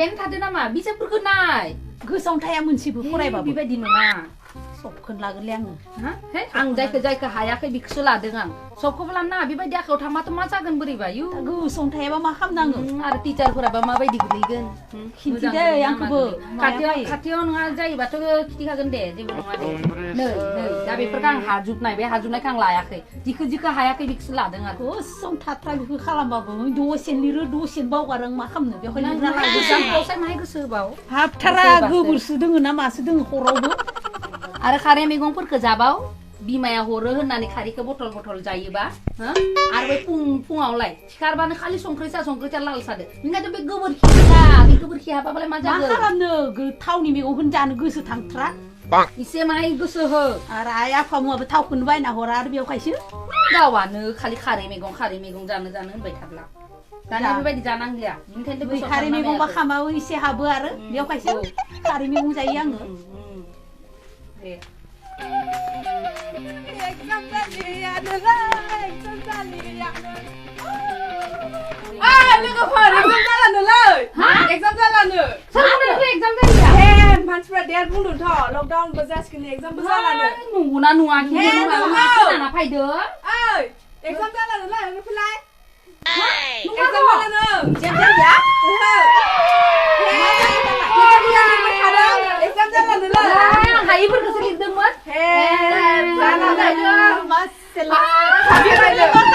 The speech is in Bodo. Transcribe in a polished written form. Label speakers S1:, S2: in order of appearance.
S1: बेन थादो नामा बिजाबफोरखौ नाय
S2: गोसोआव थाया मोनसेबो फरायबाबो
S1: बेबायदि नङा
S2: सबखौनो लागोनलै आङो
S1: आं जायखौ हायाखै बेखौसो लादों आं सबखौबो लानो नाङा बेबायदि आखायाव थांबाथ' मा जागोन बोरैबा इउ
S2: गोसोआव थायाबा मा खालामनांगो
S1: आरो टिचारफोराबा माबायदि गोलैगोन
S2: खिन्थिदे आंखौबो
S1: खाथियाव नङा जायोबाथ' खिथिखागोन दे जेबो नङा दे नै दा बेफोरखौ आं हाजोबनाय बे हाजोबनायखौ आं लायाखै जिखौ हायाखै बेखौसो लादों आरो
S2: गोसोआव थाथ्रा बेखौ खालामबाबो दसेनो लिरो दसेनो बावगारो आं मा खालामनो बेवहाय
S1: माहाय गोसो होबाव
S2: हाबथारा गोबोरसो दोङो ना मासो दोङो खरावबो
S1: आरो खारै मैगंफोरखौ जाबाव बिमाया हरो होननानै खारैखौ बथल जायोबा आरो बे फुङावलाय सिखारबानो खालि संख्रि सा लाल सादो ओंखायनो बे गोबोरखि हाबाबालाय मा जागोन
S2: खालामनो थावनि मैगंखौनो जानो गोसो थांथ्रा
S1: इसे माहाय गोसो हो
S2: आरो आइ आफा मुवाबो थावखौनो बायना हरा आरो बेवहायसो
S1: गावानो खालि खारै मैगं जानो होनबाय थाब्ला दाना बेबायदि जानांलिया बेनिखायनो
S2: खारै मैगं बा खामाबो एसे हाबो आरो बेवहायसो खारै मैगं जायो आङो
S3: Exam जालानो
S1: exam जालिया
S3: मानसिफ्रा देर बुंदों थ' लकडाउन बो जासिगोन exam बो जालानो
S1: नंगौना नङा खोनाना फैदो
S3: ओइ exam जालानोलाय होनो फैलाय
S1: exam
S3: जालानो
S1: exam जालिया
S3: exam जालानोलाय
S1: आं हायिफोरखौसो लिरदोंमोन
S3: जालानो
S2: मासेला
S1: exam